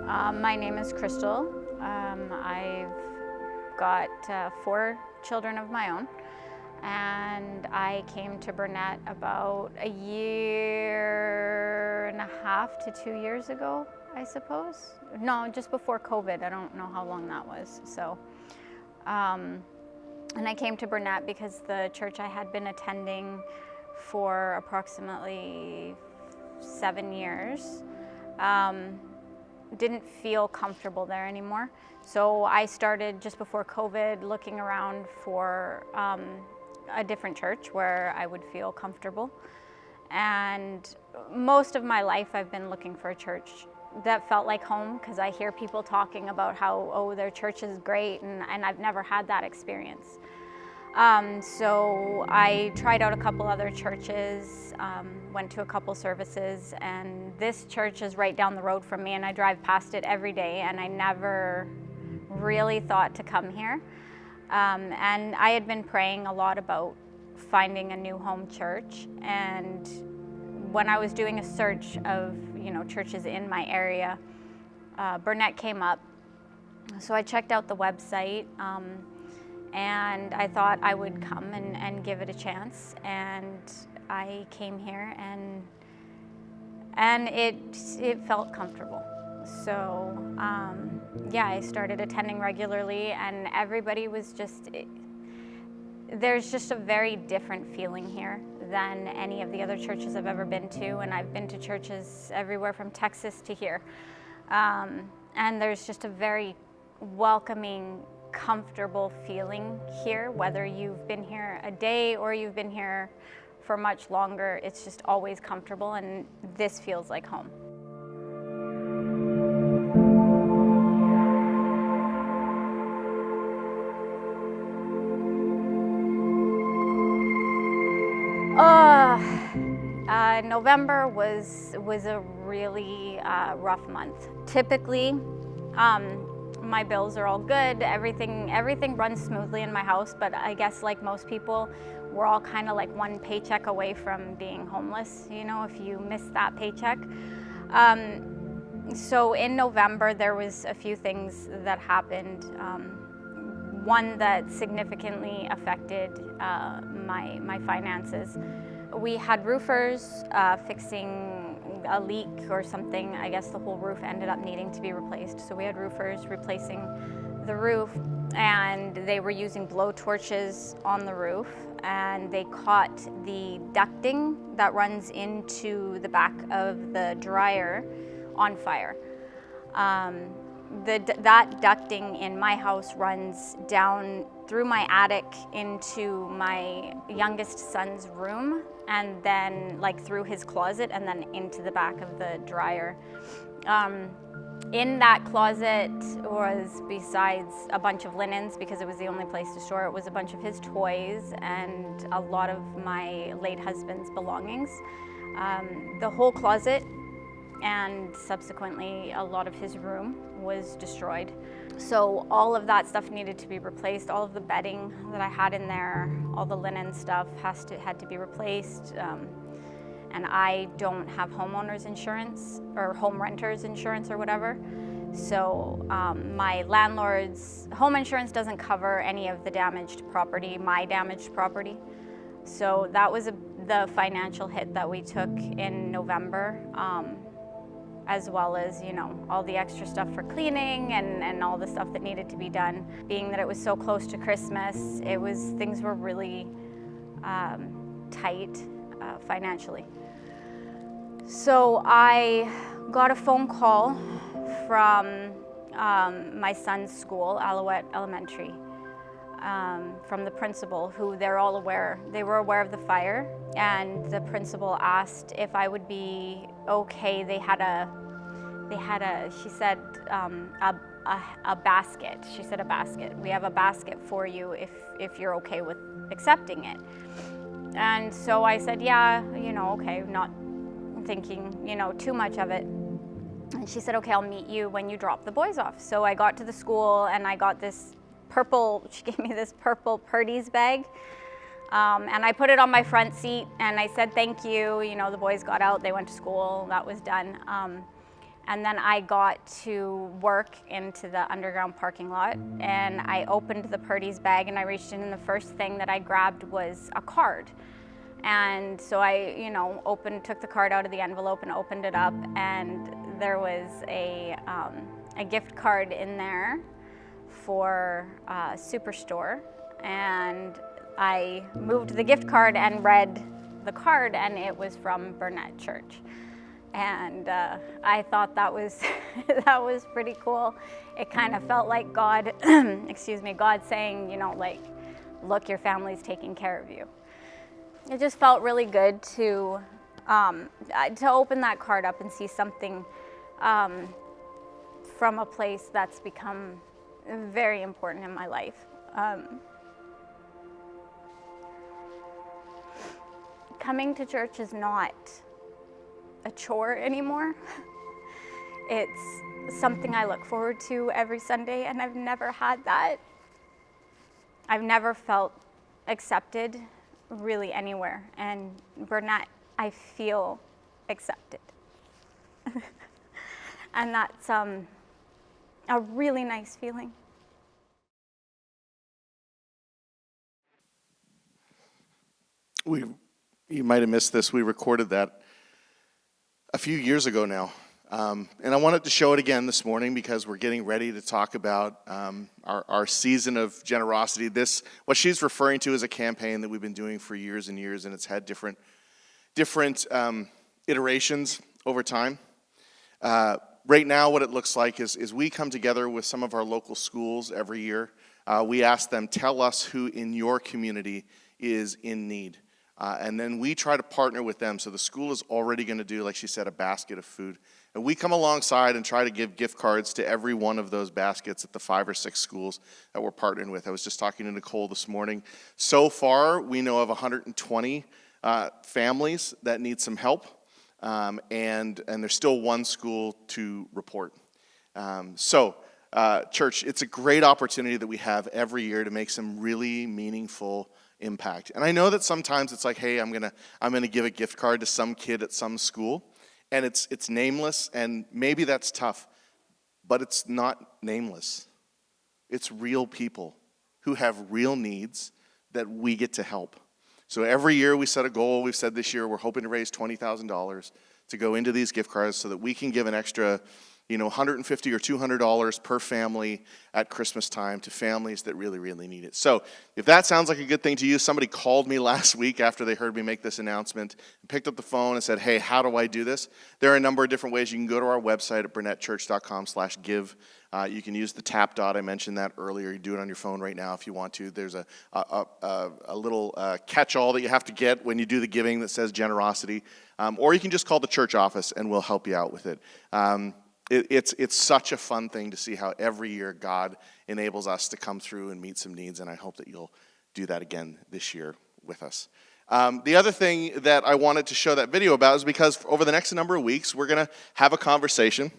My name is Crystal. I've got 4 children of my own, and I came to Burnett about a year and a half to 2 years ago, I suppose. No, just before COVID. I don't know how long that was. So, and I came to Burnett because the church I had been attending for approximately 7 years didn't feel comfortable there anymore. So I started just before COVID looking around for a different church where I would feel comfortable. And most of my life I've been looking for a church that felt like home, because I hear people talking about how, oh, their church is great, and I've never had that experience. So I tried out a couple other churches, went to a couple services, and this church is right down the road from me, and I drive past it every day, and I never really thought to come here. And I had been praying a lot about finding a new home church, and when I was doing a search of churches in my area, Burnett came up. So I checked out the website, and I thought I would come and give it a chance, and I came here, and it felt comfortable. So yeah, I started attending regularly, and everybody was there's just a very different feeling here than any of the other churches I've ever been to, and I've been to churches everywhere from Texas to here. And there's just a very welcoming, comfortable feeling here, whether you've been here a day or you've been here for much longer. It's just always comfortable, and this feels like home. November was a really rough month. Typically, my bills are all good. Everything runs smoothly in my house, but I guess like most people, we're all kind of like one paycheck away from being homeless, if you miss that paycheck. So in November, there was a few things that happened. One that significantly affected my finances. We had roofers fixing a leak or something. I guess the whole roof ended up needing to be replaced. So we had roofers replacing the roof, and they were using blow torches on the roof, and they caught the ducting that runs into the back of the dryer on fire. That ducting in my house runs down through my attic into my youngest son's room, and then through his closet, and then into the back of the dryer. In that closet was, besides a bunch of linens, because it was the only place to store it, was a bunch of his toys and a lot of my late husband's belongings. The whole closet, and subsequently a lot of his room, was destroyed. So all of that stuff needed to be replaced. All of the bedding that I had in there, all the linen stuff had to be replaced. And I don't have homeowners insurance or home renters insurance or whatever. So my landlord's home insurance doesn't cover any of the damaged property, my damaged property. So that was the financial hit that we took in November. As well as, all the extra stuff for cleaning and all the stuff that needed to be done. Being that it was so close to Christmas, things were really tight financially. So I got a phone call from my son's school, Alouette Elementary, from the principal, who they were aware of the fire, and the principal asked if I would be okay. They had a, she said, a basket. She said a basket. We have a basket for you if you're okay with accepting it. And so I said, yeah, okay, not thinking, too much of it. And she said, okay, I'll meet you when you drop the boys off. So I got to the school, and I got she gave me this purple Purdy's bag. And I put it on my front seat, and I said thank you. The boys got out, they went to school, that was done. And then I got to work into the underground parking lot, and I opened the Purdy's bag and I reached in, and the first thing that I grabbed was a card. And so I, took the card out of the envelope and opened it up, and there was a gift card in there for Superstore. And I moved the gift card and read the card, and it was from Burnett Church. And I thought that was that was pretty cool. It kind of felt like God, God saying, look, your family's taking care of you. It just felt really good to open that card up and see something from a place that's become very important in my life. Coming to church is not a chore anymore. It's something I look forward to every Sunday, and I've never had that. I've never felt accepted really anywhere, and Burnett, I feel accepted. And that's a really nice feeling. You might have missed this. We recorded that a few years ago now. And I wanted to show it again this morning because we're getting ready to talk about our season of generosity. What she's referring to is a campaign that we've been doing for years and years, and it's had different iterations over time. Right now, what it looks like is we come together with some of our local schools every year. We ask them, tell us who in your community is in need. And then we try to partner with them. So the school is already going to do, like she said, a basket of food. And we come alongside and try to give gift cards to every one of those baskets at the 5 or 6 schools that we're partnering with. I was just talking to Nicole this morning. So far, we know of 120 families that need some help. And there's still one school to report. Church, it's a great opportunity that we have every year to make some really meaningful impact. And I know that sometimes it's like, hey, I'm gonna give a gift card to some kid at some school, and it's nameless, and maybe that's tough, but it's not nameless. It's real people who have real needs that we get to help. So every year we set a goal. We've said this year we're hoping to raise $20,000 to go into these gift cards so that we can give an extra $150 or $200 per family at Christmas time to families that really, really need it. So if that sounds like a good thing to you, somebody called me last week after they heard me make this announcement and picked up the phone and said, hey, how do I do this? There are a number of different ways. You can go to our website at burnettchurch.com/give. You can use the tap dot. I mentioned that earlier. You do it on your phone right now if you want to. There's a little catch-all that you have to get when you do the giving that says generosity. Or you can just call the church office and we'll help you out with it. It's such a fun thing to see how every year God enables us to come through and meet some needs, and I hope that you'll do that again this year with us. The other thing that I wanted to show that video about is because over the next number of weeks, we're going to have a conversation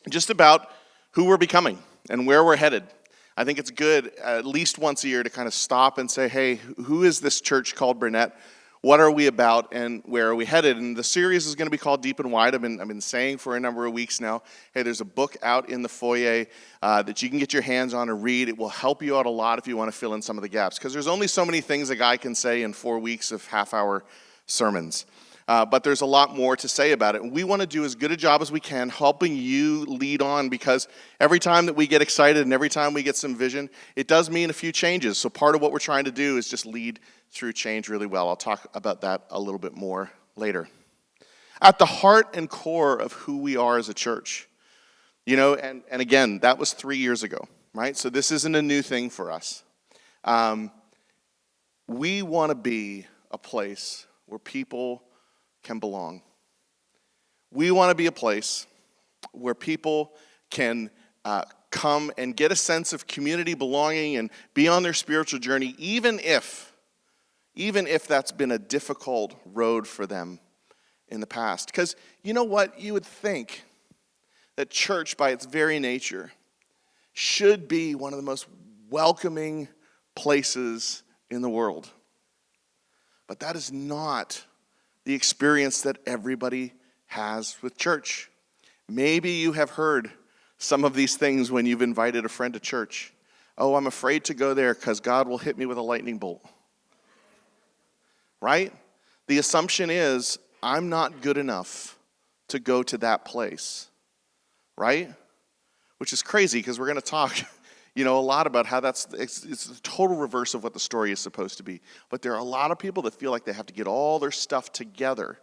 just about who we're becoming and where we're headed. I think it's good at least once a year to kind of stop and say, hey, who is this church called Burnett? What are we about and where are we headed? And the series is going to be called Deep and Wide. I've been saying for a number of weeks now, hey, there's a book out in the foyer that you can get your hands on and read. It will help you out a lot if you want to fill in some of the gaps, because there's only so many things a guy can say in 4 weeks of half-hour sermons. But there's a lot more to say about it. And we want to do as good a job as we can helping you lead on, because every time that we get excited and every time we get some vision, it does mean a few changes. So part of what we're trying to do is just lead through change really well. I'll talk about that a little bit more later. At the heart and core of who we are as a church, and again, that was 3 years ago, right? So this isn't a new thing for us. We want to be a place where people can belong. We want to be a place where people can come and get a sense of community belonging and be on their spiritual journey, even if that's been a difficult road for them in the past. Because you know what? You would think that church, by its very nature, should be one of the most welcoming places in the world. But that is not the experience that everybody has with church. Maybe you have heard some of these things when you've invited a friend to church. Oh, I'm afraid to go there because God will hit me with a lightning bolt. Right? The assumption is, I'm not good enough to go to that place. Right? Which is crazy because we're going to talk, a lot about how it's the total reverse of what the story is supposed to be. But there are a lot of people that feel like they have to get all their stuff together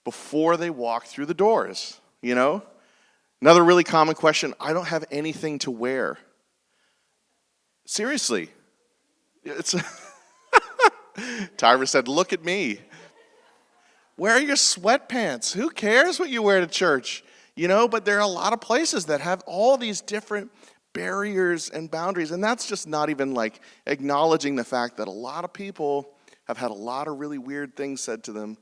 before they walk through the doors, Another really common question, I don't have anything to wear. Seriously. Tyra said, look at me. Wear your sweatpants. Who cares what you wear to church? But there are a lot of places that have all these different barriers and boundaries. And that's just not even like acknowledging the fact that a lot of people have had a lot of really weird things said to them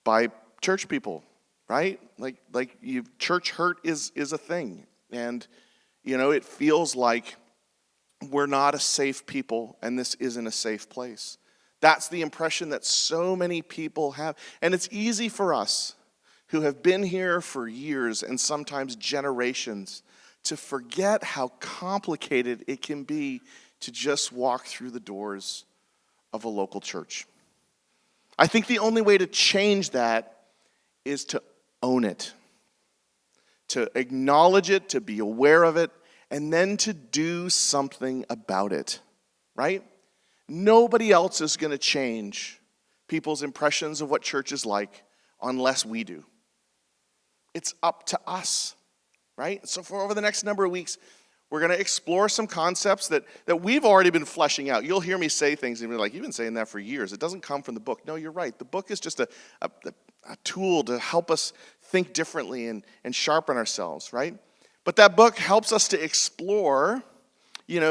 by church people, right? Church hurt is a thing. And, it feels like we're not a safe people and this isn't a safe place. That's the impression that so many people have. And it's easy for us who have been here for years and sometimes generations to forget how complicated it can be to just walk through the doors of a local church. I think the only way to change that is to own it, to acknowledge it, to be aware of it, and then to do something about it, right? Nobody else is going to change people's impressions of what church is like unless we do. It's up to us, right? So for over the next number of weeks, we're going to explore some concepts that we've already been fleshing out. You'll hear me say things and be like, you've been saying that for years. It doesn't come from the book. No, you're right. The book is just a tool to help us think differently and sharpen ourselves, right? But that book helps us to explore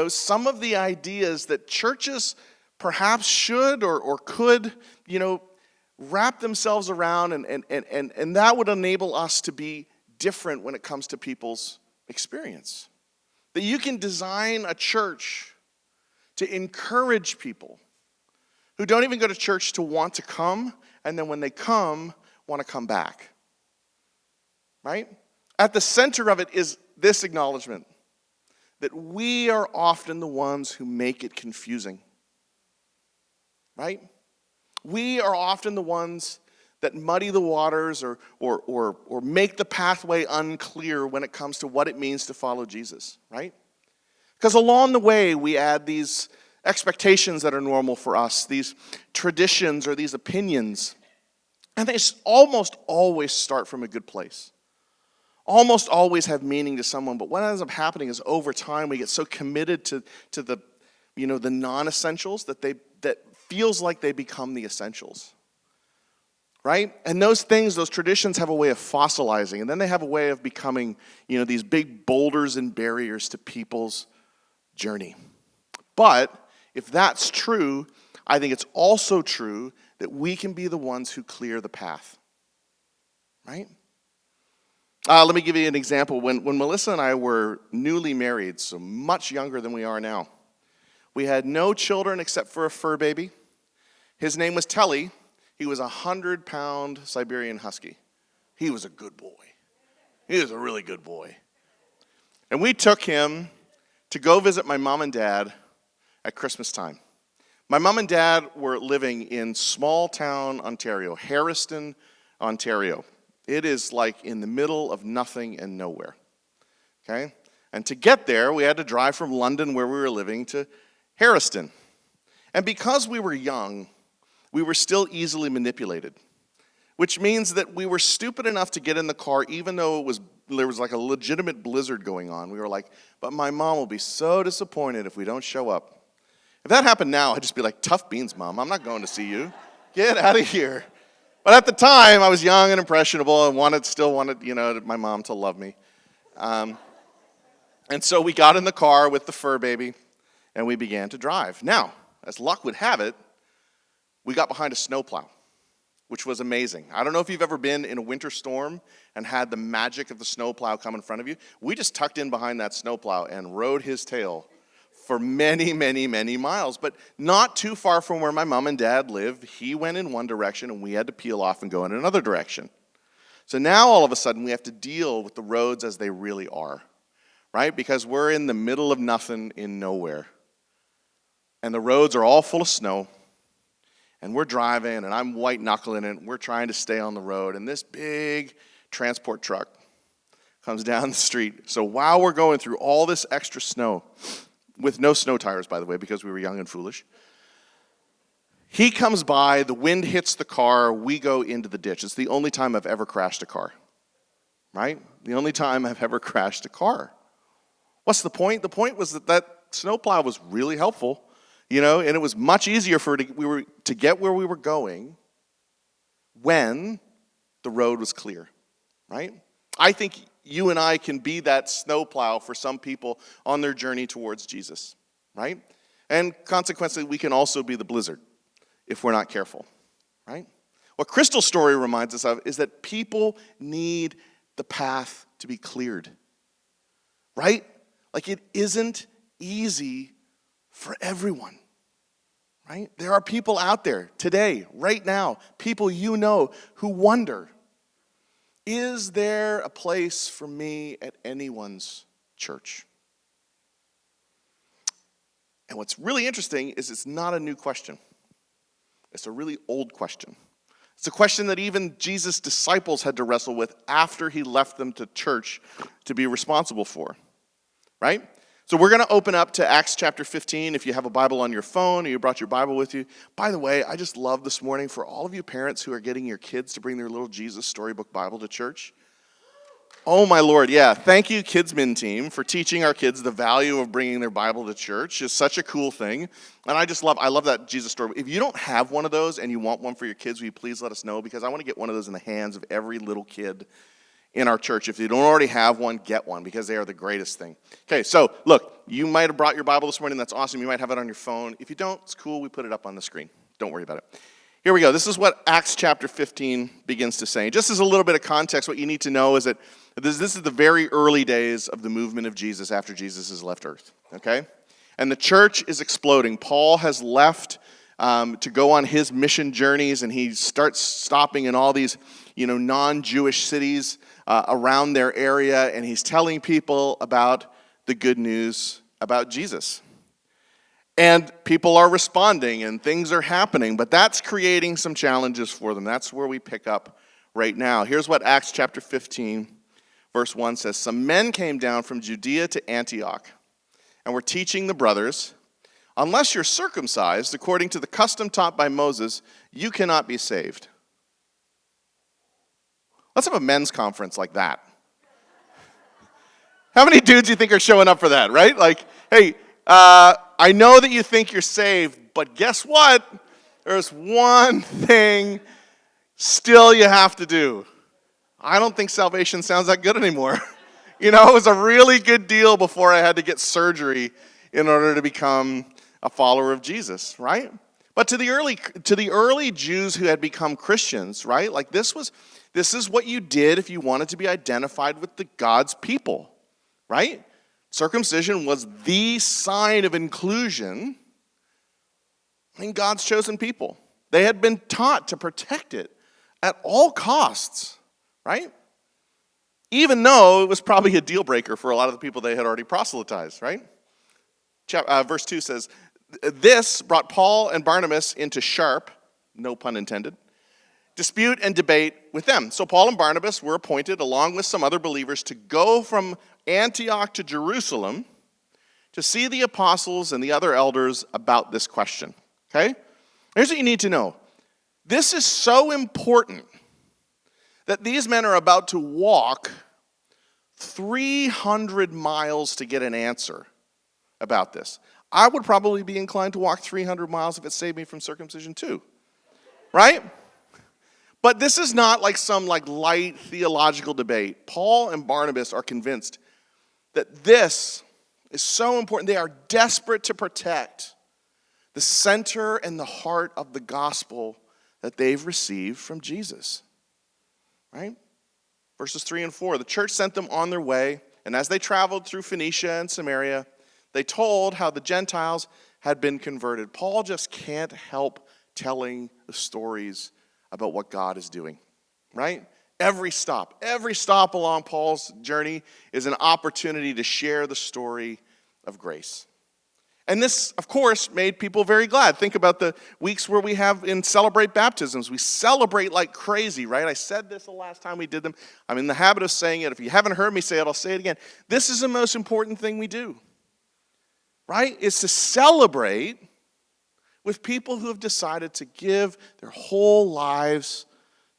some of the ideas that churches perhaps should or could, wrap themselves around, and that would enable us to be different when it comes to people's experience. That you can design a church to encourage people who don't even go to church to want to come, and then when they come, want to come back. Right? At the center of it is this acknowledgement that we are often the ones who make it confusing. Right? We are often the ones that muddy the waters or make the pathway unclear when it comes to what it means to follow Jesus, right? Because along the way, we add these expectations that are normal for us, these traditions or these opinions, and they almost always start from a good place. Almost always have meaning to someone, but what ends up happening is over time we get so committed to the non-essentials that feels like they become the essentials. Right? And those traditions have a way of fossilizing, and then they have a way of becoming, these big boulders and barriers to people's journey. But if that's true, I think it's also true that we can be the ones who clear the path. Right? Let me give you an example. When Melissa and I were newly married, so much younger than we are now, we had no children except for a fur baby. His name was Telly. He was a 100-pound Siberian Husky. He was a good boy. He was a really good boy. And we took him to go visit my mom and dad at Christmas time. My mom and dad were living in small town Ontario, Harriston, Ontario. It is like in the middle of nothing and nowhere. Okay? And to get there, we had to drive from London, where we were living, to Harriston. And because we were young, we were still easily manipulated, which means that we were stupid enough to get in the car even though there was like a legitimate blizzard going on. We were like, but my mom will be so disappointed if we don't show up. If that happened now, I'd just be like, tough beans, Mom. I'm not going to see you. Get out of here. But at the time, I was young and impressionable and still wanted my mom to love me. And so we got in the car with the fur baby and we began to drive. Now, as luck would have it, we got behind a snowplow, which was amazing. I don't know if you've ever been in a winter storm and had the magic of the snowplow come in front of you. We just tucked in behind that snowplow and rode his tail for many, many, many miles, but not too far from where my mom and dad lived. He went in one direction and we had to peel off and go in another direction. So now all of a sudden we have to deal with the roads as they really are, right? Because we're in the middle of nothing in nowhere. And the roads are all full of snow. And we're driving, and I'm white-knuckling it. We're trying to stay on the road. And this big transport truck comes down the street. So while we're going through all this extra snow, with no snow tires, by the way, because we were young and foolish, he comes by, the wind hits the car, we go into the ditch. It's the only time I've ever crashed a car, right? The only time I've ever crashed a car. What's the point? The point was that snowplow was really helpful, and it was much easier to get where we were going when the road was clear, right? I think you and I can be that snowplow for some people on their journey towards Jesus, right? And consequently, we can also be the blizzard if we're not careful, right? What Crystal's story reminds us of is that people need the path to be cleared, right? Like it isn't easy for everyone, right? There are people out there today, right now, people who wonder, is there a place for me at anyone's church? And what's really interesting is it's not a new question. It's a really old question. It's a question that even Jesus' disciples had to wrestle with after he left them to church to be responsible for, right? So we're going to open up to Acts chapter 15 if you have a Bible on your phone or you brought your Bible with you. By the way, I just love this morning for all of you parents who are getting your kids to bring their little Jesus Storybook Bible to church. Oh my Lord, yeah. Thank you, Kidsmin team, for teaching our kids the value of bringing their Bible to church. It's such a cool thing. And I love that Jesus story. If you don't have one of those and you want one for your kids, will you please let us know? Because I want to get one of those in the hands of every little kid in our church. If you don't already have one, get one because they are the greatest thing. Okay, so look, you might have brought your Bible this morning. That's awesome. You might have it on your phone. If you don't, it's cool. We put it up on the screen. Don't worry about it. Here we go. This is what Acts chapter 15 begins to say. Just as a little bit of context, what you need to know is that this is the very early days of the movement of Jesus after Jesus has left earth, okay? And the church is exploding. Paul has left to go on his mission journeys, and he starts stopping in all these, non-Jewish cities around their area, and he's telling people about the good news about Jesus. And people are responding and things are happening, but that's creating some challenges for them. That's where we pick up right now. Here's what Acts chapter 15, verse 1 says. Some men came down from Judea to Antioch and were teaching the brothers, unless you're circumcised according to the custom taught by Moses, you cannot be saved. Let's have a men's conference like that. How many dudes do you think are showing up for that, right? Like, hey, I know that you think you're saved, but guess what? There's one thing still you have to do. I don't think salvation sounds that good anymore. It was a really good deal before I had to get surgery in order to become a follower of Jesus, right? But to the early Jews who had become Christians, right? Like this is what you did if you wanted to be identified with the God's people, right? Circumcision was the sign of inclusion in God's chosen people. They had been taught to protect it at all costs, right? Even though it was probably a deal breaker for a lot of the people they had already proselytized, right? Verse 2 says, this brought Paul and Barnabas into sharp, no pun intended, dispute and debate with them. So Paul and Barnabas were appointed, along with some other believers, to go from Antioch to Jerusalem to see the apostles and the other elders about this question. Okay? Here's what you need to know. This is so important that these men are about to walk 300 miles to get an answer about this. I would probably be inclined to walk 300 miles if it saved me from circumcision too. Right? But this is not like some light theological debate. Paul and Barnabas are convinced that this is so important. They are desperate to protect the center and the heart of the gospel that they've received from Jesus. Right? Verses 3 and 4. The church sent them on their way, and as they traveled through Phoenicia and Samaria, they told how the Gentiles had been converted. Paul just can't help telling the stories about what God is doing. Right? Every stop along Paul's journey is an opportunity to share the story of grace. And this, of course, made people very glad. Think about the weeks where we have in Celebrate Baptisms. We celebrate like crazy, right? I said this the last time we did them. I'm in the habit of saying it. If you haven't heard me say it, I'll say it again. This is the most important thing we do, right? Is to celebrate with people who have decided to give their whole lives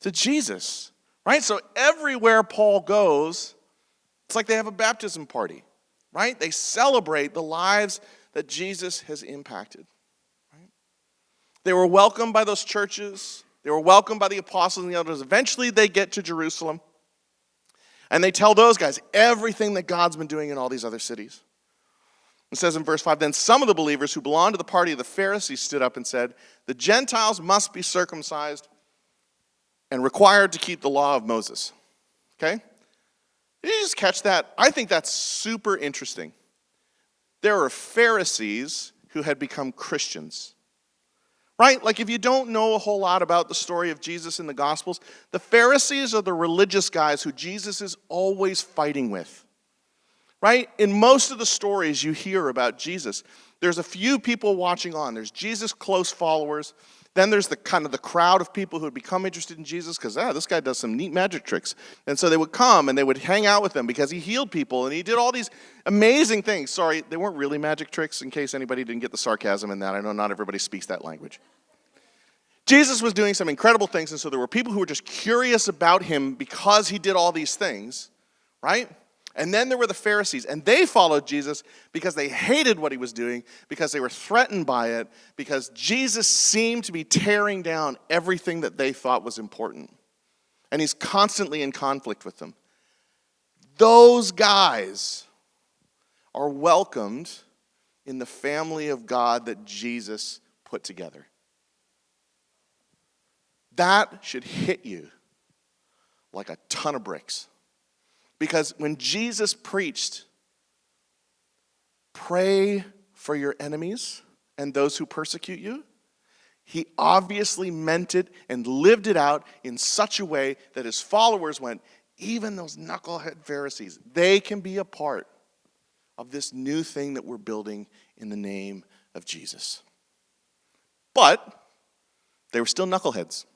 to Jesus, right? So everywhere Paul goes, it's like they have a baptism party, right? They celebrate the lives that Jesus has impacted. Right? They were welcomed by those churches. They were welcomed by the apostles and the elders. Eventually they get to Jerusalem. And they tell those guys everything that God's been doing in all these other cities. It says in verse 5, then some of the believers who belonged to the party of the Pharisees stood up and said, the Gentiles must be circumcised and required to keep the law of Moses. Okay? Did you just catch that? I think that's super interesting. There were Pharisees who had become Christians, right? Like if you don't know a whole lot about the story of Jesus in the Gospels, the Pharisees are the religious guys who Jesus is always fighting with, right? In most of the stories you hear about Jesus, there's a few people watching on. There's Jesus' close followers. Then there's the kind of the crowd of people who had become interested in Jesus because, this guy does some neat magic tricks. And so they would come and they would hang out with him because he healed people and he did all these amazing things. Sorry, they weren't really magic tricks in case anybody didn't get the sarcasm in that. I know not everybody speaks that language. Jesus was doing some incredible things, and so there were people who were just curious about him because he did all these things, right? And then there were the Pharisees, and they followed Jesus because they hated what he was doing, because they were threatened by it, because Jesus seemed to be tearing down everything that they thought was important. And he's constantly in conflict with them. Those guys are welcomed in the family of God that Jesus put together. That should hit you like a ton of bricks. Because when Jesus preached, pray for your enemies and those who persecute you, he obviously meant it and lived it out in such a way that his followers went, even those knucklehead Pharisees, they can be a part of this new thing that we're building in the name of Jesus. But they were still knuckleheads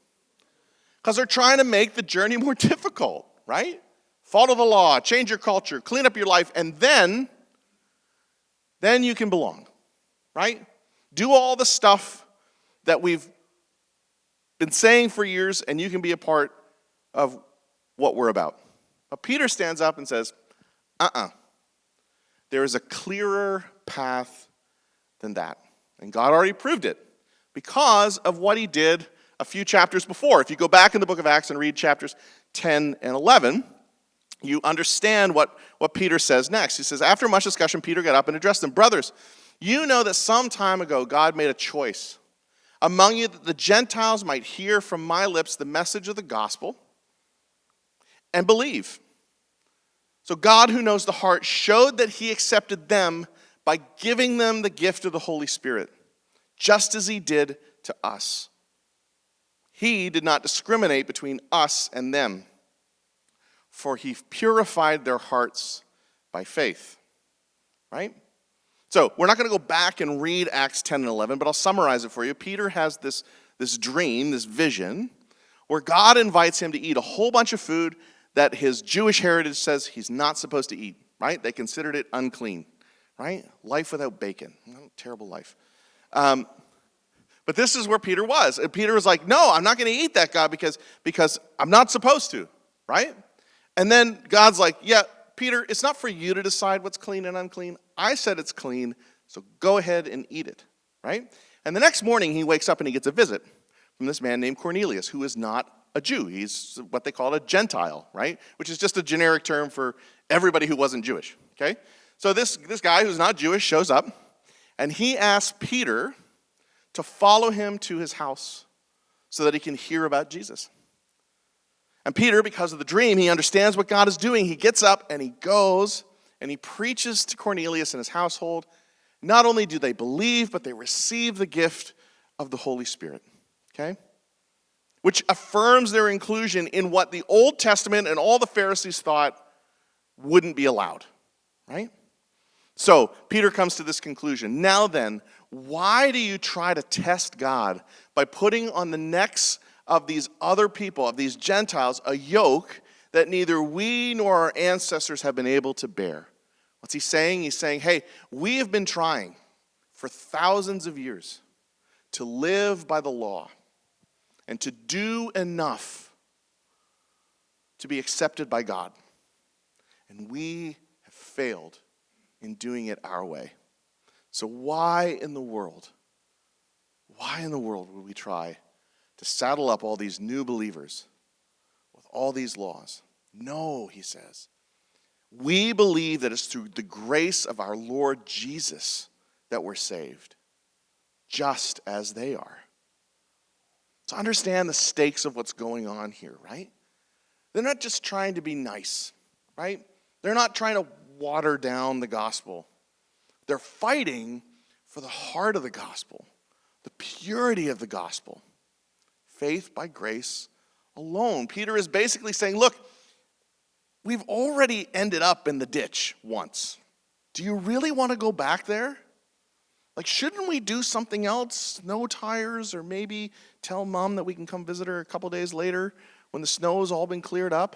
because they're trying to make the journey more difficult, right? Follow the law, change your culture, clean up your life, and then you can belong, right? Do all the stuff that we've been saying for years, and you can be a part of what we're about. But Peter stands up and says, there is a clearer path than that. And God already proved it because of what he did a few chapters before. If you go back in the book of Acts and read chapters 10 and 11, you understand what Peter says next. He says, after much discussion, Peter got up and addressed them. Brothers, you know that some time ago God made a choice among you that the Gentiles might hear from my lips the message of the gospel and believe. So God, who knows the heart, showed that he accepted them by giving them the gift of the Holy Spirit, just as he did to us. He did not discriminate between us and them, for he purified their hearts by faith. Right? So we're not going to go back and read Acts 10 and 11, but I'll summarize it for you. Peter has this dream, this vision, where God invites him to eat a whole bunch of food that his Jewish heritage says he's not supposed to eat. Right? They considered it unclean. Right? Life without bacon. Terrible life. But this is where Peter was. And Peter was like, no, I'm not going to eat that, God, because I'm not supposed to. Right? And then God's like, yeah, Peter, it's not for you to decide what's clean and unclean. I said it's clean, so go ahead and eat it, right? And the next morning he wakes up and he gets a visit from this man named Cornelius, who is not a Jew. He's what they call a Gentile, right? Which is just a generic term for everybody who wasn't Jewish, okay? So this guy who's not Jewish shows up, and he asks Peter to follow him to his house so that he can hear about Jesus. And Peter, because of the dream, he understands what God is doing. He gets up and he goes and he preaches to Cornelius and his household. Not only do they believe, but they receive the gift of the Holy Spirit. Okay? which affirms their inclusion in what the Old Testament and all the Pharisees thought wouldn't be allowed, right? So Peter comes to this conclusion. Now then, why do you try to test God by putting on the necks of these other people, of these Gentiles, a yoke that neither we nor our ancestors have been able to bear? What's he saying? He's saying, hey, we have been trying for thousands of years to live by the law and to do enough to be accepted by God. And we have failed in doing it our way. So why in the world would we try to saddle up all these new believers with all these laws? No, he says. We believe that it's through the grace of our Lord Jesus that we're saved, just as they are. To understand the stakes of what's going on here, right? They're not just trying to be nice, right? They're not trying to water down the gospel. They're fighting for the heart of the gospel, the purity of the gospel. Faith by grace alone. Peter is basically saying, look, we've already ended up in the ditch once. Do you really want to go back there? Like, shouldn't we do something else? Snow tires, or maybe tell mom that we can come visit her a couple days later when the snow has all been cleared up?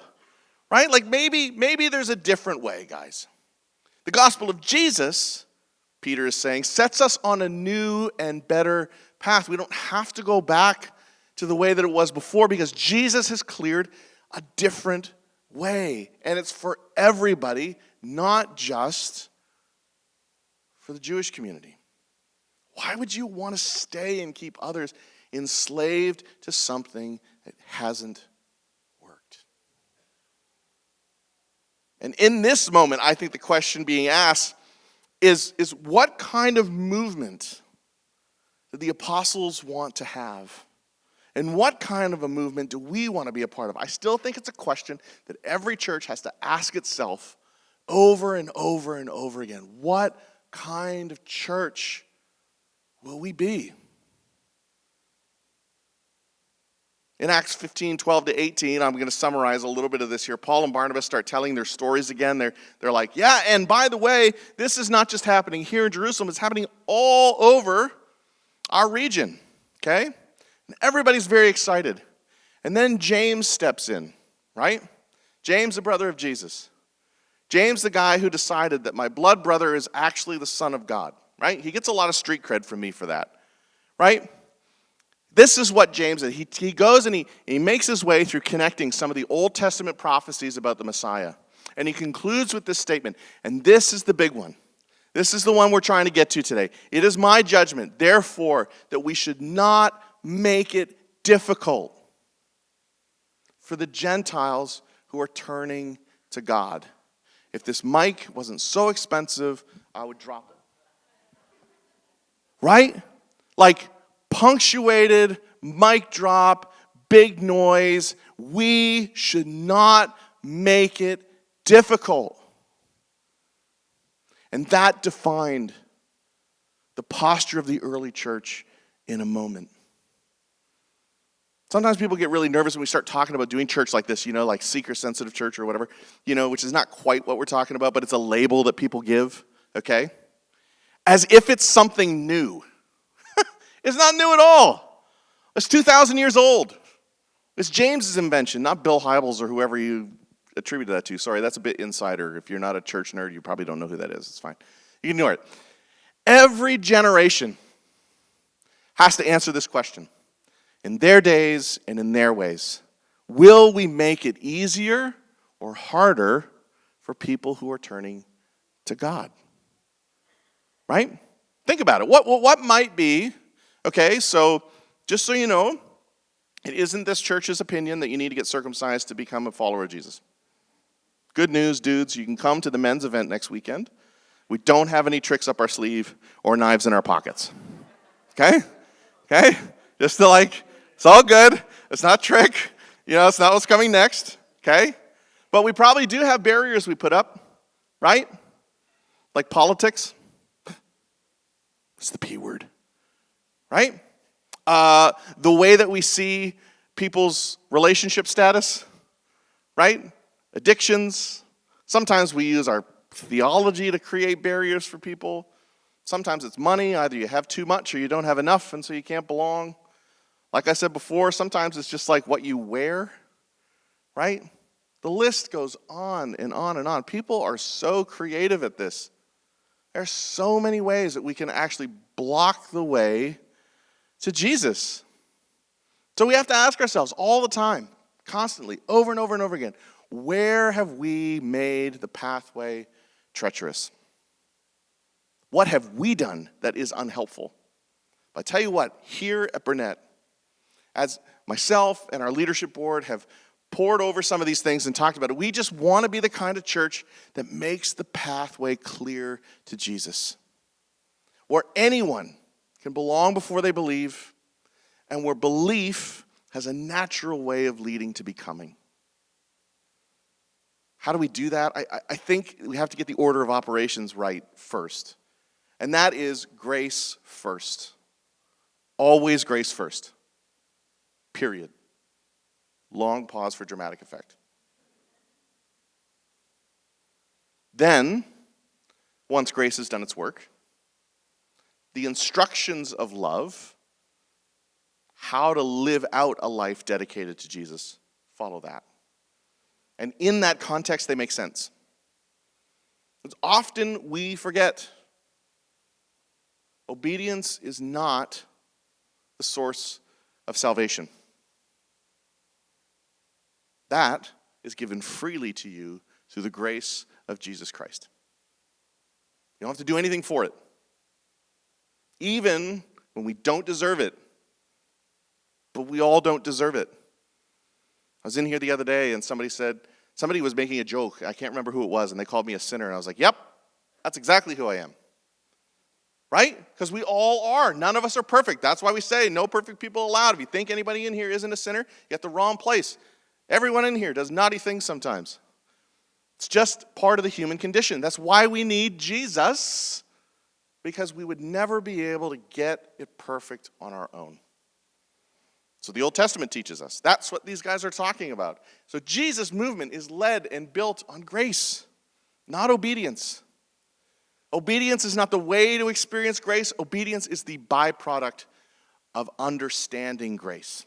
Right? Like, maybe there's a different way, guys. The gospel of Jesus, Peter is saying, sets us on a new and better path. We don't have to go back to the way that it was before because Jesus has cleared a different way. And it's for everybody, not just for the Jewish community. Why would you want to stay and keep others enslaved to something that hasn't worked? And in this moment, I think the question being asked is what kind of movement do the apostles want to have? And what kind of a movement do we want to be a part of? I still think it's a question that every church has to ask itself over and over and over again. What kind of church will we be? In Acts 15, 12 to 18, I'm going to summarize a little bit of this here. Paul and Barnabas start telling their stories again. They're like, yeah, and by the way, this is not just happening here in Jerusalem. It's happening all over our region, okay? And everybody's very excited. And then James steps in, right? James, the brother of Jesus. James, the guy who decided that my blood brother is actually the Son of God, right? He gets a lot of street cred from me for that, right? This is what James did. He goes and he makes his way through connecting some of the Old Testament prophecies about the Messiah. And he concludes with this statement, and this is the big one. This is the one we're trying to get to today. It is my judgment, therefore, that we should not make it difficult for the Gentiles who are turning to God. If this mic wasn't so expensive, I would drop it. Right? Like, punctuated, mic drop, big noise. We should not make it difficult. And that defined the posture of the early church in a moment. Sometimes people get really nervous when we start talking about doing church like this, like seeker-sensitive church or whatever, which is not quite what we're talking about, but it's a label that people give, okay? As if it's something new. It's not new at all. It's 2,000 years old. It's James's invention, not Bill Hybels or whoever you attributed that to. Sorry, that's a bit insider. If you're not a church nerd, you probably don't know who that is. It's fine. You can ignore it. Every generation has to answer this question. In their days and in their ways, will we make it easier or harder for people who are turning to God? Right? Think about it. What might be... Okay, so just so you know, it isn't this church's opinion that you need to get circumcised to become a follower of Jesus. Good news, dudes, you can come to the men's event next weekend. We don't have any tricks up our sleeve or knives in our pockets. Okay? Okay? Just to it's all good. It's not a trick. It's not what's coming next. Okay? But we probably do have barriers we put up, right? Like politics. It's the P word. Right? The way that we see people's relationship status, right? Addictions. Sometimes we use our theology to create barriers for people. Sometimes it's money. Either you have too much or you don't have enough, and so you can't belong. Like I said before, sometimes it's just like what you wear, right? The list goes on and on and on. People are so creative at this. There are so many ways that we can actually block the way to Jesus. So we have to ask ourselves all the time, constantly, over and over and over again, where have we made the pathway treacherous? What have we done that is unhelpful? But I tell you what, here at Burnett, as myself and our leadership board have poured over some of these things and talked about it, we just want to be the kind of church that makes the pathway clear to Jesus, where anyone can belong before they believe, and where belief has a natural way of leading to becoming. How do we do that? I think we have to get the order of operations right first. And that is grace first. Always grace first. Period. Long pause for dramatic effect. Then, once grace has done its work, the instructions of love, how to live out a life dedicated to Jesus, follow that. And in that context, they make sense. Because often we forget obedience is not the source of salvation. That is given freely to you through the grace of Jesus Christ. You don't have to do anything for it. Even when we don't deserve it. But we all don't deserve it. I was in here the other day and somebody was making a joke. I can't remember who it was, and they called me a sinner. And I was like, yep, that's exactly who I am. Right? Because we all are. None of us are perfect. That's why we say no perfect people allowed. If you think anybody in here isn't a sinner, you're at the wrong place. Everyone in here does naughty things sometimes. It's just part of the human condition. That's why we need Jesus, because we would never be able to get it perfect on our own. So the Old Testament teaches us. That's what these guys are talking about. So Jesus' movement is led and built on grace, not obedience. Obedience is not the way to experience grace. Obedience is the byproduct of understanding grace.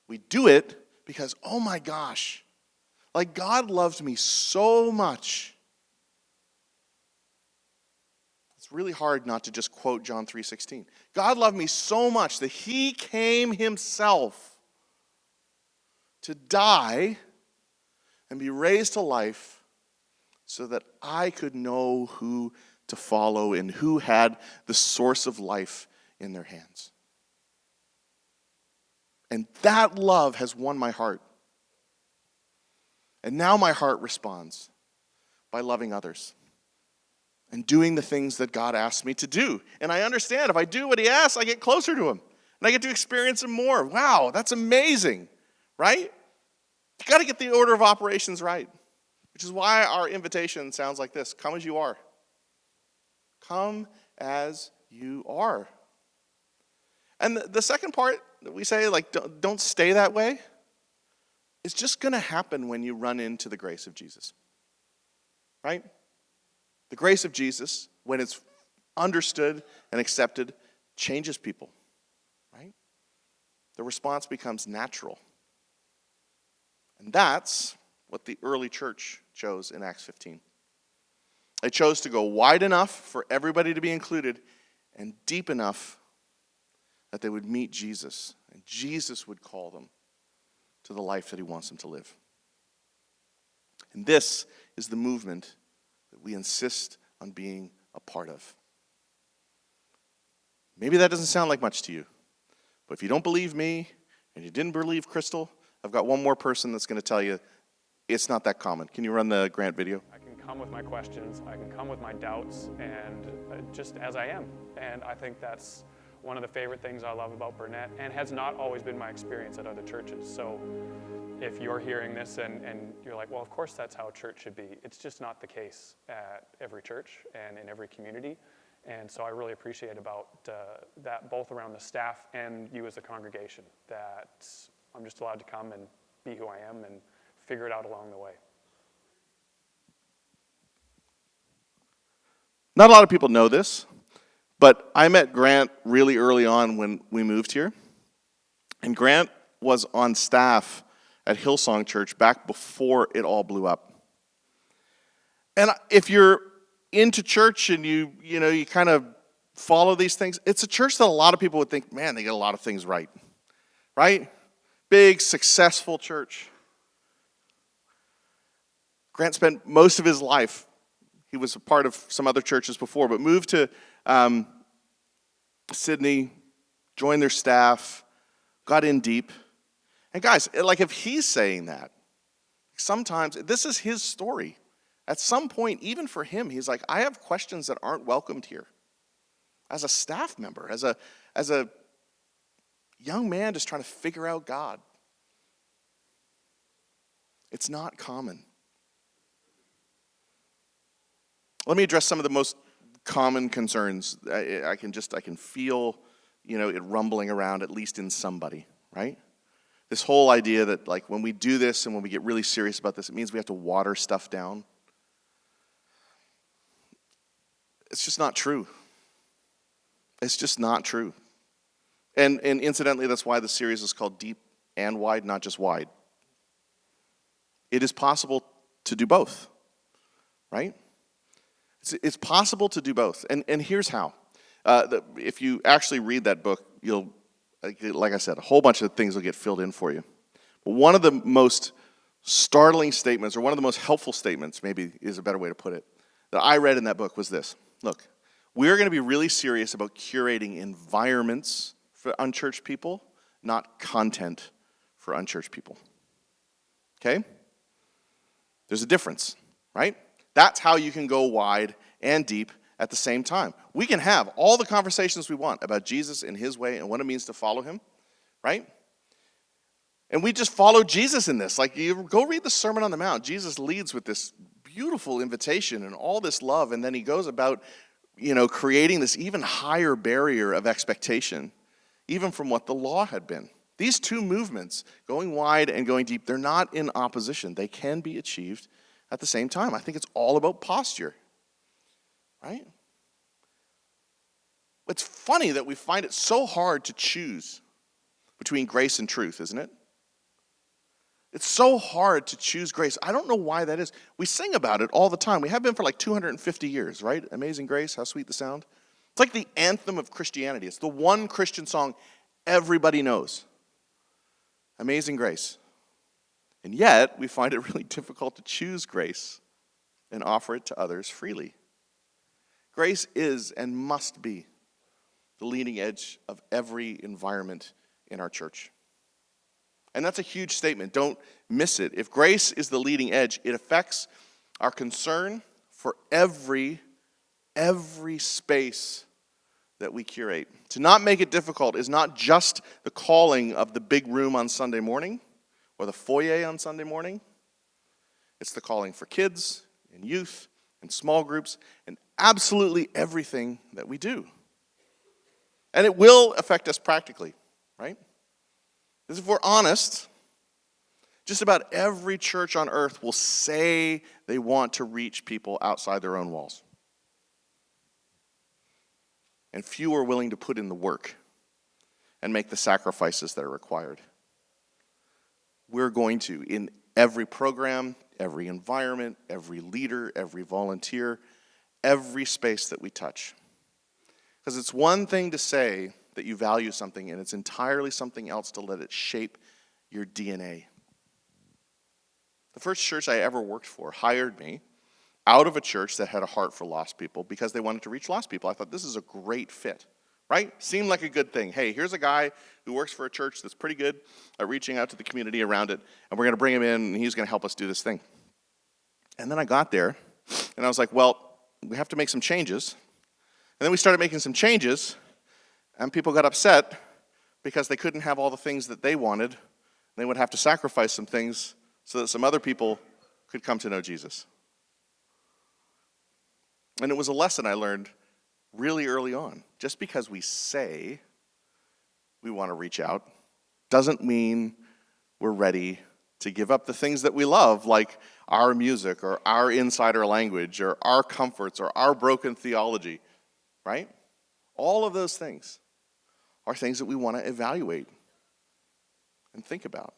We do it because, oh my gosh, like God loves me so much. It's really hard not to just quote John 3:16. God loved me so much that he came himself to die and be raised to life so that I could know who to follow and who had the source of life in their hands. And that love has won my heart. And now my heart responds by loving others and doing the things that God asks me to do. And I understand if I do what he asks, I get closer to him. And I get to experience him more. Wow, that's amazing, right? You got to get the order of operations right, which is why our invitation sounds like this. Come as you are. Come as you are. And the second part that we say, like, don't stay that way, it's just going to happen when you run into the grace of Jesus, right? The grace of Jesus, when it's understood and accepted, changes people, right? The response becomes natural. And that's what the early church chose in Acts 15. They chose to go wide enough for everybody to be included and deep enough that they would meet Jesus, and Jesus would call them to the life that he wants them to live. And this is the movement that we insist on being a part of. Maybe that doesn't sound like much to you, but if you don't believe me and you didn't believe Crystal, I've got one more person that's going to tell you it's not that common. Can you run the Grant video? I can come with my questions, I can come with my doubts, and just as I am. And I think that's one of the favorite things I love about Burnett, and has not always been my experience at other churches. So if you're hearing this and you're like, well, of course that's how church should be, it's just not the case at every church and in every community. And so I really appreciate about that, both around the staff and you as a congregation, that I'm just allowed to come and be who I am and figure it out along the way. Not a lot of people know this, but I met Grant really early on when we moved here. And Grant was on staff at Hillsong Church back before it all blew up. And if you're into church and you kind of follow these things, it's a church that a lot of people would think, man, they get a lot of things right. Right? Big, successful church. Grant spent most of his life, he was a part of some other churches before, but moved to Sydney, joined their staff, got in deep. And guys, like if he's saying that, sometimes, this is his story. At some point, even for him, he's like, I have questions that aren't welcomed here. As a staff member, as a young man just trying to figure out God. It's not common. Let me address some of the most common concerns. I can feel, it rumbling around, at least in somebody, right? This whole idea that like when we do this and when we get really serious about this, it means we have to water stuff down. It's just not true. It's just not true. And incidentally, that's why the series is called Deep and Wide, not just wide. It is possible to do both, right? It's possible to do both. And here's how. If you actually read that book, you'll, like I said, a whole bunch of things will get filled in for you. But one of the most startling statements, or one of the most helpful statements, maybe is a better way to put it, that I read in that book was this. Look, we're going to be really serious about curating environments for unchurched people, not content for unchurched people. Okay? There's a difference, right? That's how you can go wide and deep at the same time. We can have all the conversations we want about Jesus and his way and what it means to follow him, right? And we just follow Jesus in this. Like, you go read the Sermon on the Mount. Jesus leads with this beautiful invitation and all this love, and then he goes about, creating this even higher barrier of expectation, even from what the law had been. These two movements, going wide and going deep, they're not in opposition. They can be achieved at the same time. I think it's all about posture, right? It's funny that we find it so hard to choose between grace and truth, isn't it? It's so hard to choose grace. I don't know why that is. We sing about it all the time. We have been for like 250 years, right? Amazing Grace, how sweet the sound. It's like the anthem of Christianity. It's the one Christian song everybody knows. Amazing Grace. And yet, we find it really difficult to choose grace and offer it to others freely. Grace is and must be the leading edge of every environment in our church. And that's a huge statement. Don't miss it. If grace is the leading edge, it affects our concern for every space that we curate. To not make it difficult is not just the calling of the big room on Sunday morning or the foyer on Sunday morning. It's the calling for kids and youth and small groups and absolutely everything that we do. And it will affect us practically, right? Because if we're honest, just about every church on earth will say they want to reach people outside their own walls. And few are willing to put in the work and make the sacrifices that are required. We're going to, in every program, every environment, every leader, every volunteer, every space that we touch. Because it's one thing to say that you value something, and it's entirely something else to let it shape your DNA. The first church I ever worked for hired me out of a church that had a heart for lost people because they wanted to reach lost people. I thought, this is a great fit, right? Seemed like a good thing. Hey, here's a guy who works for a church that's pretty good at reaching out to the community around it, and we're going to bring him in, and he's going to help us do this thing. And then I got there, and I was like, well, we have to make some changes. And then we started making some changes, and people got upset because they couldn't have all the things that they wanted. They would have to sacrifice some things so that some other people could come to know Jesus. And it was a lesson I learned really early on. Just because we say we want to reach out doesn't mean we're ready to give up the things that we love, like our music or our insider language or our comforts or our broken theology, right? All of those things are things that we want to evaluate and think about.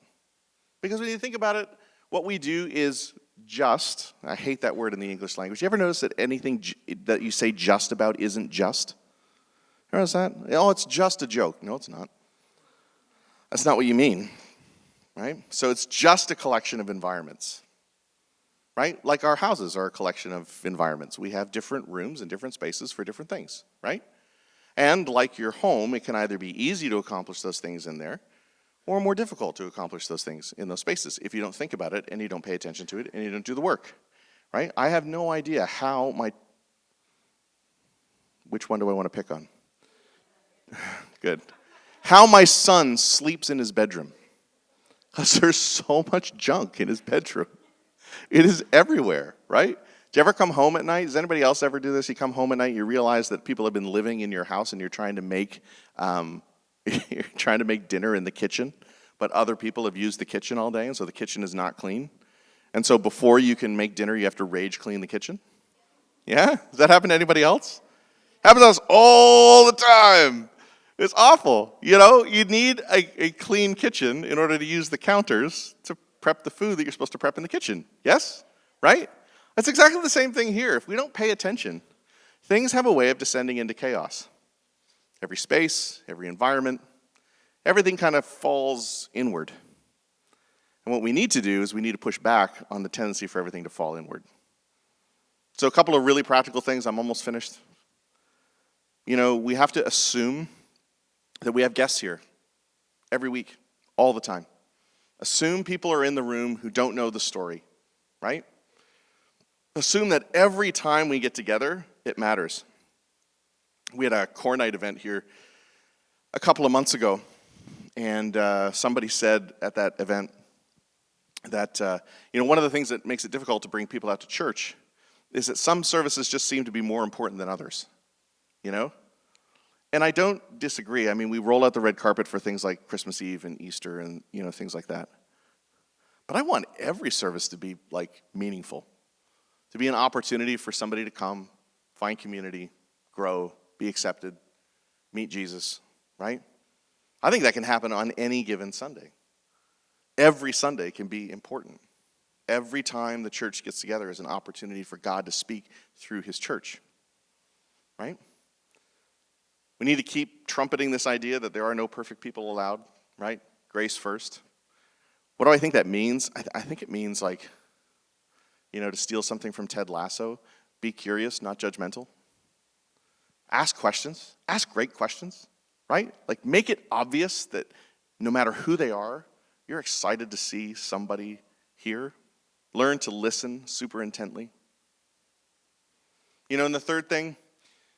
Because when you think about it, what we do is just. I hate that word in the English language. You ever notice that anything that you say just about isn't just? You notice that? Oh, it's just a joke. No, it's not. That's not what you mean, right? So it's just a collection of environments, right? Like our houses are a collection of environments. We have different rooms and different spaces for different things, right? And like your home, it can either be easy to accomplish those things in there or more difficult to accomplish those things in those spaces if you don't think about it and you don't pay attention to it and you don't do the work, right? I have no idea how which one do I want to pick on? Good. How my son sleeps in his bedroom. Because there's so much junk in his bedroom. It is everywhere, right? Do you ever come home at night? Does anybody else ever do this? You come home at night, you realize that people have been living in your house and you're trying to make dinner in the kitchen, but other people have used the kitchen all day, and so the kitchen is not clean. And so before you can make dinner, you have to rage clean the kitchen. Yeah? Does that happen to anybody else? Happens to us all the time. It's awful. You know, you need a clean kitchen in order to use the counters to prep the food that you're supposed to prep in the kitchen. Yes? Right? That's exactly the same thing here. If we don't pay attention, things have a way of descending into chaos. Every space, every environment, everything kind of falls inward. And what we need to do is we need to push back on the tendency for everything to fall inward. So a couple of really practical things. I'm almost finished. You know, we have to assume that we have guests here every week, all the time. Assume people are in the room who don't know the story, right? Assume that every time we get together, it matters. We had a core night event here a couple of months ago, and somebody said at that event that one of the things that makes it difficult to bring people out to church is that some services just seem to be more important than others, you know? And I don't disagree. I mean, we roll out the red carpet for things like Christmas Eve and Easter and, things like that. But I want every service to be, meaningful, to be an opportunity for somebody to come, find community, grow, be accepted, meet Jesus, right? I think that can happen on any given Sunday. Every Sunday can be important. Every time the church gets together is an opportunity for God to speak through his church, right? We need to keep trumpeting this idea that there are no perfect people allowed, right? Grace first. What do I think that means? I think it means to steal something from Ted Lasso, be curious, not judgmental. Ask questions. Ask great questions, right? Make it obvious that no matter who they are, you're excited to see somebody here. Learn to listen super intently. And the third thing,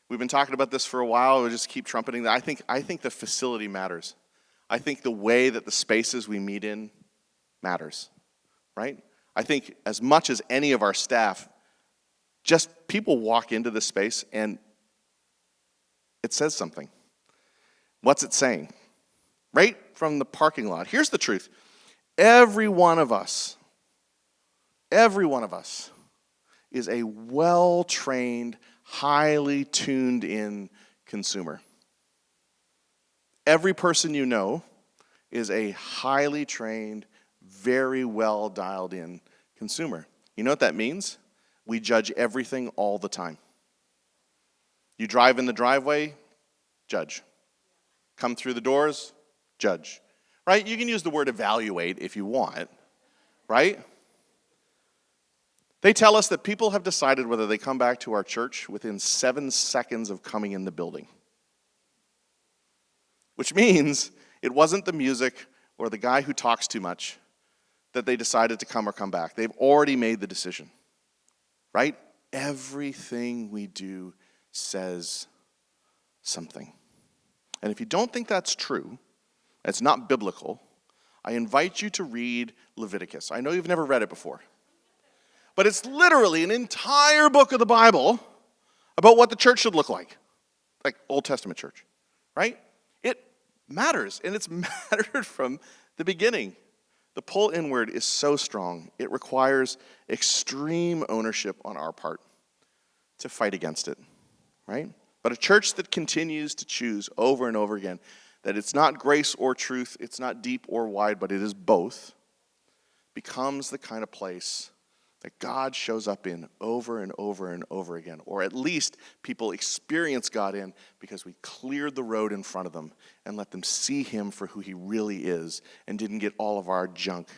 we've been talking about this for a while. We'll just keep trumpeting that. I think the facility matters. I think the way that the spaces we meet in matters, right? I think as much as any of our staff, just people walk into this space and it says something. What's it saying? Right from the parking lot. Here's the truth. Every one of us is a well-trained, highly tuned in consumer. Every person you know is a highly trained, very well dialed in consumer. You know what that means? We judge everything all the time. You drive in the driveway, judge. Come through the doors, judge. Right? You can use the word evaluate if you want, right? They tell us that people have decided whether they come back to our church within 7 seconds of coming in the building. Which means it wasn't the music or the guy who talks too much that they decided to come or come back. They've already made the decision, right? Everything we do says something. And if you don't think that's true, it's not biblical, I invite you to read Leviticus. I know you've never read it before. But it's literally an entire book of the Bible about what the church should look like. like Old Testament church, right? It matters, and it's mattered from the beginning. The pull inward is so strong. It requires extreme ownership on our part to fight against it, right? But a church that continues to choose over and over again that it's not grace or truth, it's not deep or wide, but it is both, becomes the kind of place that God shows up in over and over and over again, or at least people experience God in because we cleared the road in front of them and let them see him for who he really is and didn't get all of our junk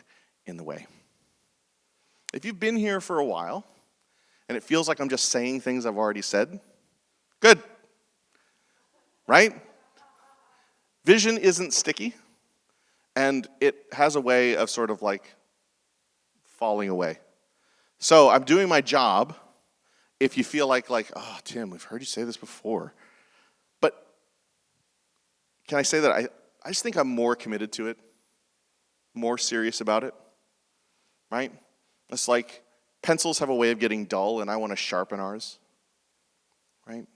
in the way. If you've been here for a while and it feels like I'm just saying things I've already said, good, right? Vision isn't sticky, and it has a way of sort of like falling away. So I'm doing my job if you feel like, oh, Tim, we've heard you say this before. But can I say that I just think I'm more committed to it, more serious about it, right? It's like pencils have a way of getting dull, and I want to sharpen ours, right?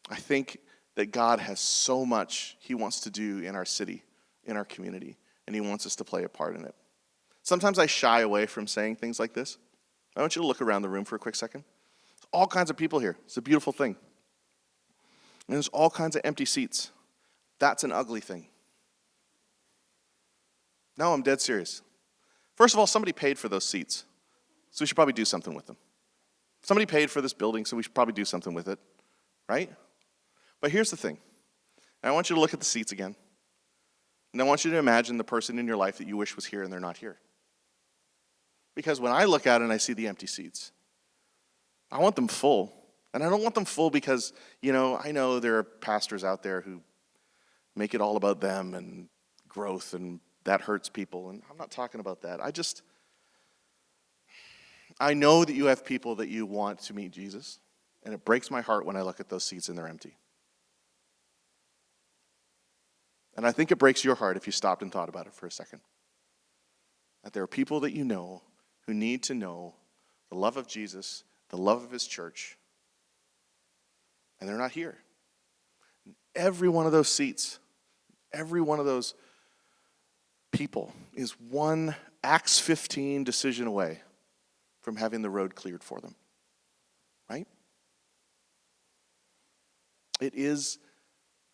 I think that God has so much he wants to do in our city, in our community, and he wants us to play a part in it. Sometimes I shy away from saying things like this. I want you to look around the room for a quick second. There's all kinds of people here. It's a beautiful thing. And there's all kinds of empty seats. That's an ugly thing. No, I'm dead serious. First of all, somebody paid for those seats, so we should probably do something with them. Somebody paid for this building, so we should probably do something with it, right? But here's the thing. I want you to look at the seats again. And I want you to imagine the person in your life that you wish was here and they're not here. Because when I look out and I see the empty seats, I want them full. And I don't want them full because, I know there are pastors out there who make it all about them and growth, and that hurts people. And I'm not talking about that. I know that you have people that you want to meet Jesus. And it breaks my heart when I look at those seats and they're empty. And I think it breaks your heart if you stopped and thought about it for a second. That there are people that you know who need to know the love of Jesus, the love of his church, and they're not here. Every one of those seats, every one of those people is one Acts 15 decision away from having the road cleared for them. Right? It is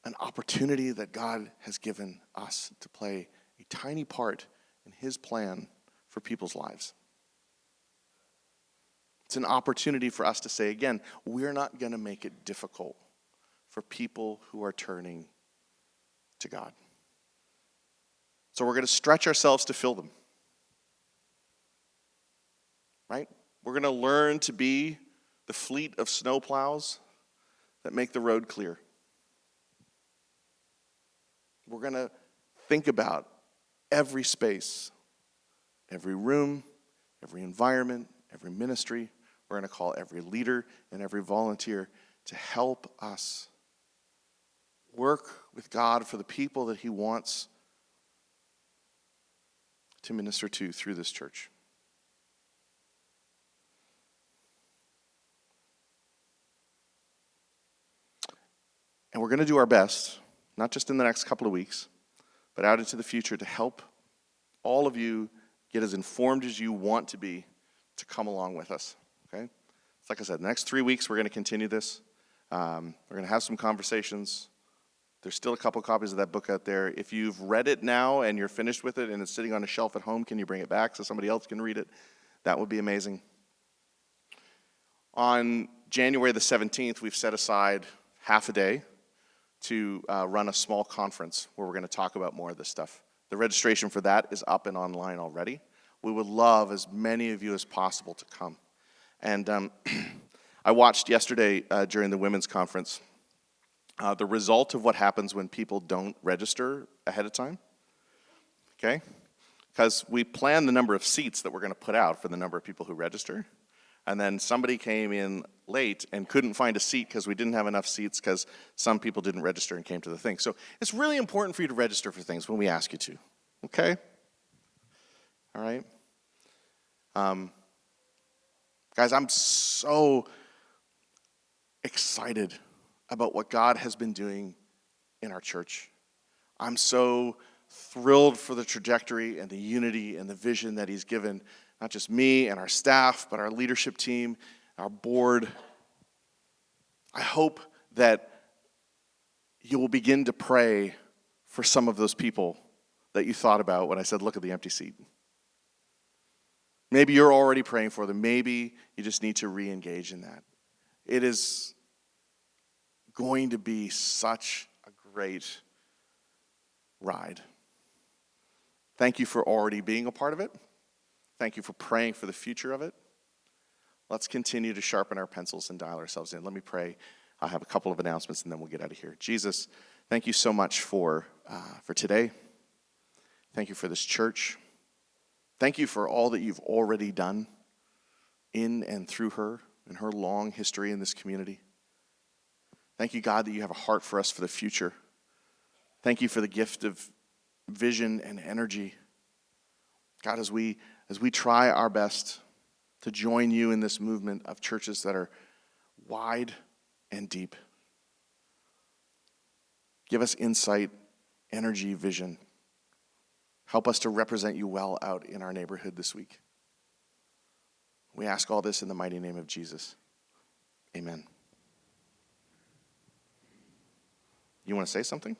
an opportunity that God has given us to play a tiny part in his plan for people's lives. It's an opportunity for us to say, again, we're not going to make it difficult for people who are turning to God. So we're going to stretch ourselves to fill them. Right? We're going to learn to be the fleet of snowplows that make the road clear. We're going to think about every space, every room, every environment, every ministry. We're going to call every leader and every volunteer to help us work with God for the people that he wants to minister to through this church. And we're going to do our best, not just in the next couple of weeks, but out into the future to help all of you get as informed as you want to be to come along with us, okay? It's like I said, the next 3 weeks we're going to continue this. We're going to have some conversations. There's still a couple copies of that book out there. If you've read it now and you're finished with it and it's sitting on a shelf at home, can you bring it back so somebody else can read it? That would be amazing. On January the 17th, we've set aside half a day to run a small conference where we're going to talk about more of this stuff. The registration for that is up and online already. We would love as many of you as possible to come. And I watched yesterday during the women's conference the result of what happens when people don't register ahead of time. Okay? Because we plan the number of seats that we're going to put out for the number of people who register. And then somebody came in late and couldn't find a seat because we didn't have enough seats because some people didn't register and came to the thing. So it's really important for you to register for things when we ask you to. Okay? All right? Guys, I'm so excited about what God has been doing in our church. I'm so thrilled for the trajectory and the unity and the vision that he's given, not just me and our staff, but our leadership team, our board. I hope that you will begin to pray for some of those people that you thought about when I said, look at the empty seat. Maybe you're already praying for them. Maybe you just need to re-engage in that. It is going to be such a great ride. Thank you for already being a part of it. Thank you for praying for the future of it. Let's continue to sharpen our pencils and dial ourselves in. Let me pray. I'll have a couple of announcements and then we'll get out of here. Jesus, thank you so much for today. Thank you for this church. Thank you for all that you've already done in and through her and her long history in this community. Thank you, God, that you have a heart for us for the future. Thank you for the gift of vision and energy. God, as we try our best to join you in this movement of churches that are wide and deep, give us insight, energy, vision. Help us to represent you well out in our neighborhood this week. We ask all this in the mighty name of Jesus. Amen. You want to say something?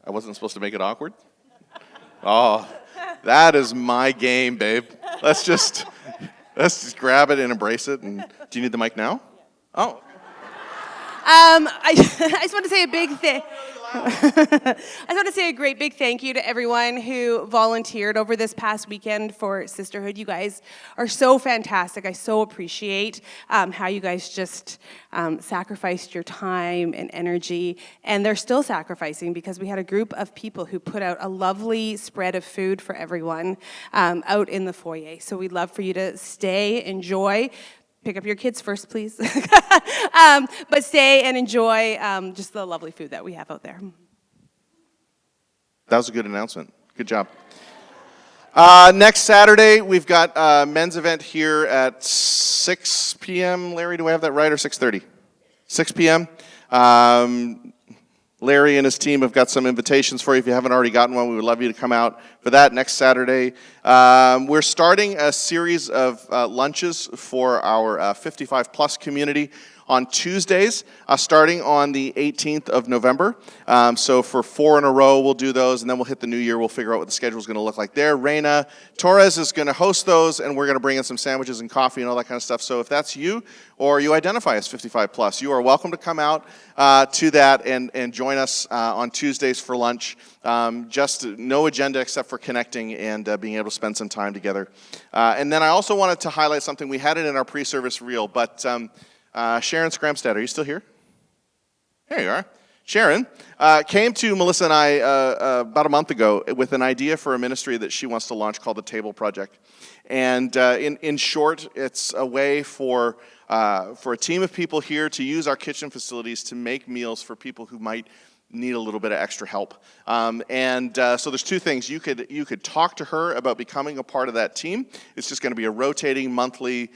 I wasn't supposed to make it awkward? Oh, that is my game, babe. Let's just grab it and embrace it. And do you need the mic now? Oh. I just want to say a big thing. I just want to say a great big thank you to everyone who volunteered over this past weekend for Sisterhood. You guys are so fantastic. I so appreciate how you guys just sacrificed your time and energy, and they're still sacrificing because we had a group of people who put out a lovely spread of food for everyone out in the foyer. So we'd love for you to stay, enjoy. Pick up your kids first, please. But stay and enjoy just the lovely food that we have out there. That was a good announcement. Good job. Next Saturday, we've got a men's event here at 6 p.m. Larry, do I have that right, or 6:30? 6 p.m. Larry and his team have got some invitations for you. If you haven't already gotten one, we would love you to come out for that next Saturday. We're starting a series of lunches for our 55-plus community on Tuesdays, starting on the 18th of November. So for 4 in a row, we'll do those, and then we'll hit the new year. We'll figure out what the schedule is going to look like there. Reina Torres is going to host those, and we're going to bring in some sandwiches and coffee and all that kind of stuff. So if that's you, or you identify as 55+, you are welcome to come out to that and join us on Tuesdays for lunch. Just no agenda except for connecting and being able to spend some time together. And then I also wanted to highlight something. We had it in our pre-service reel, but Sharon Scramstead, are you still here? There you are. Sharon came to Melissa and I about a month ago with an idea for a ministry that she wants to launch called the Table Project. And in short, it's a way for a team of people here to use our kitchen facilities to make meals for people who might need a little bit of extra help. So there's two things. You could talk to her about becoming a part of that team. It's just going to be a rotating monthly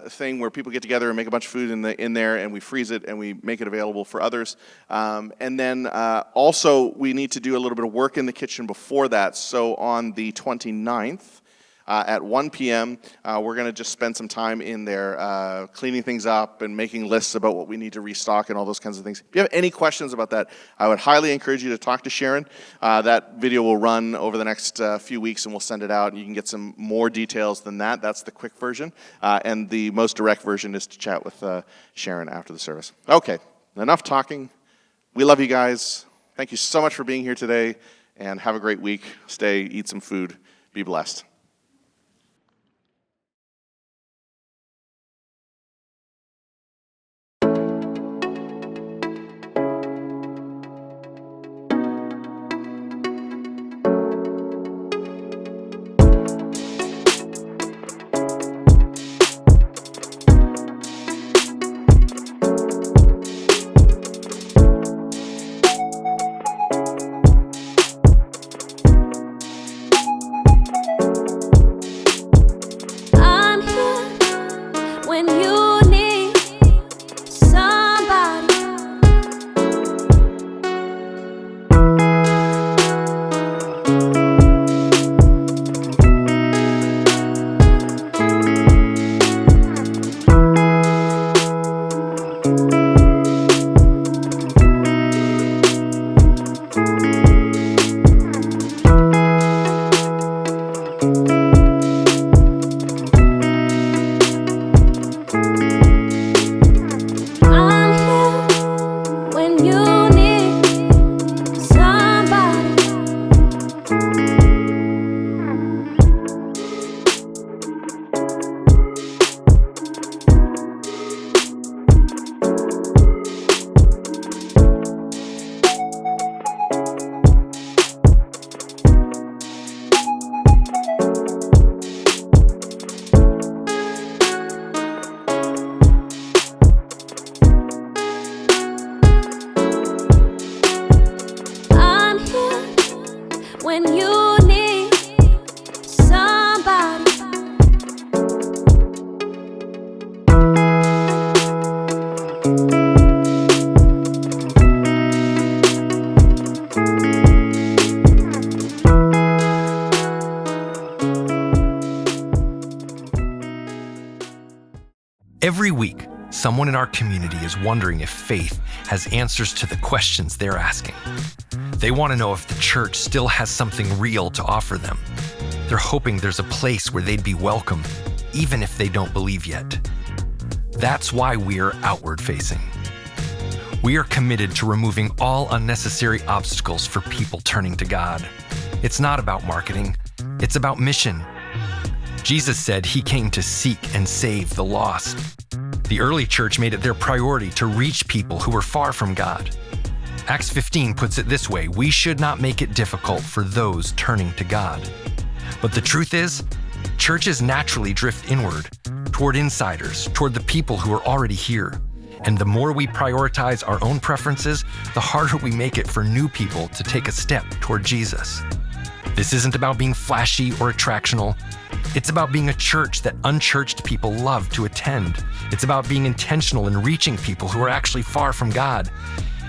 thing where people get together and make a bunch of food in there, and we freeze it and we make it available for others. And then also we need to do a little bit of work in the kitchen before that. So on the 29th, at 1 p.m., we're going to just spend some time in there cleaning things up and making lists about what we need to restock and all those kinds of things. If you have any questions about that, I would highly encourage you to talk to Sharon. That video will run over the next few weeks, and we'll send it out, and you can get some more details than that. That's the quick version. And the most direct version is to chat with Sharon after the service. Okay, enough talking. We love you guys. Thank you so much for being here today, and have a great week. Stay, eat some food. Be blessed. Every week, someone in our community is wondering if faith has answers to the questions they're asking. They want to know if the church still has something real to offer them. They're hoping there's a place where they'd be welcome, even if they don't believe yet. That's why we're outward facing. We are committed to removing all unnecessary obstacles for people turning to God. It's not about marketing, it's about mission. Jesus said he came to seek and save the lost. The early church made it their priority to reach people who were far from God. Acts 15 puts it this way: we should not make it difficult for those turning to God. But the truth is, churches naturally drift inward, toward insiders, toward the people who are already here. And the more we prioritize our own preferences, the harder we make it for new people to take a step toward Jesus. This isn't about being flashy or attractional. It's about being a church that unchurched people love to attend. It's about being intentional in reaching people who are actually far from God,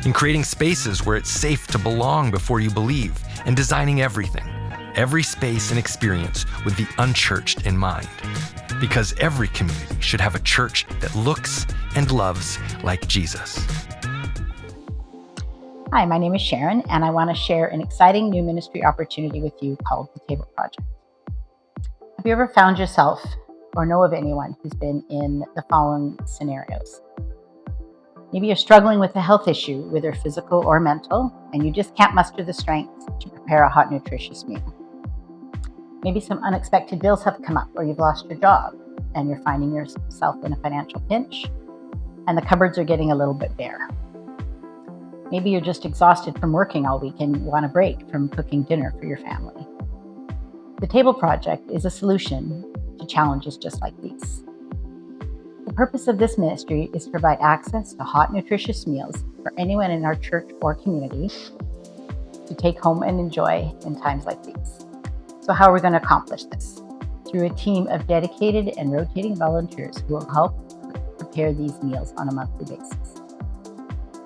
in creating spaces where it's safe to belong before you believe, and designing every space and experience with the unchurched in mind. Because every community should have a church that looks and loves like Jesus. Hi, my name is Sharon, and I want to share an exciting new ministry opportunity with you called the Table Project. Have you ever found yourself or know of anyone who's been in the following scenarios? Maybe you're struggling with a health issue, whether physical or mental, and you just can't muster the strength to prepare a hot, nutritious meal. Maybe some unexpected bills have come up, or you've lost your job and you're finding yourself in a financial pinch and the cupboards are getting a little bit bare. Maybe you're just exhausted from working all week and want a break from cooking dinner for your family. The Table Project is a solution to challenges just like these. The purpose of this ministry is to provide access to hot, nutritious meals for anyone in our church or community to take home and enjoy in times like these. So how are we going to accomplish this? Through a team of dedicated and rotating volunteers who will help prepare these meals on a monthly basis.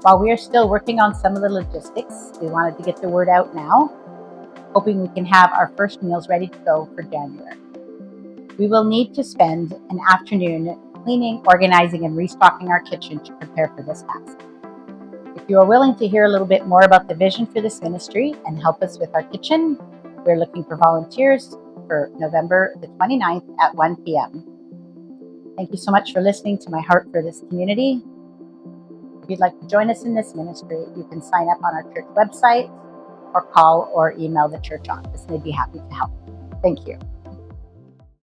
While we are still working on some of the logistics, we wanted to get the word out now, hoping we can have our first meals ready to go for January. We will need to spend an afternoon cleaning, organizing, and restocking our kitchen to prepare for this task. If you are willing to hear a little bit more about the vision for this ministry and help us with our kitchen, we're looking for volunteers for November the 29th at 1 p.m. Thank you so much for listening to my heart for this community. If you'd like to join us in this ministry, you can sign up on our church website or call or email the church office. They'd be happy to help. Thank you.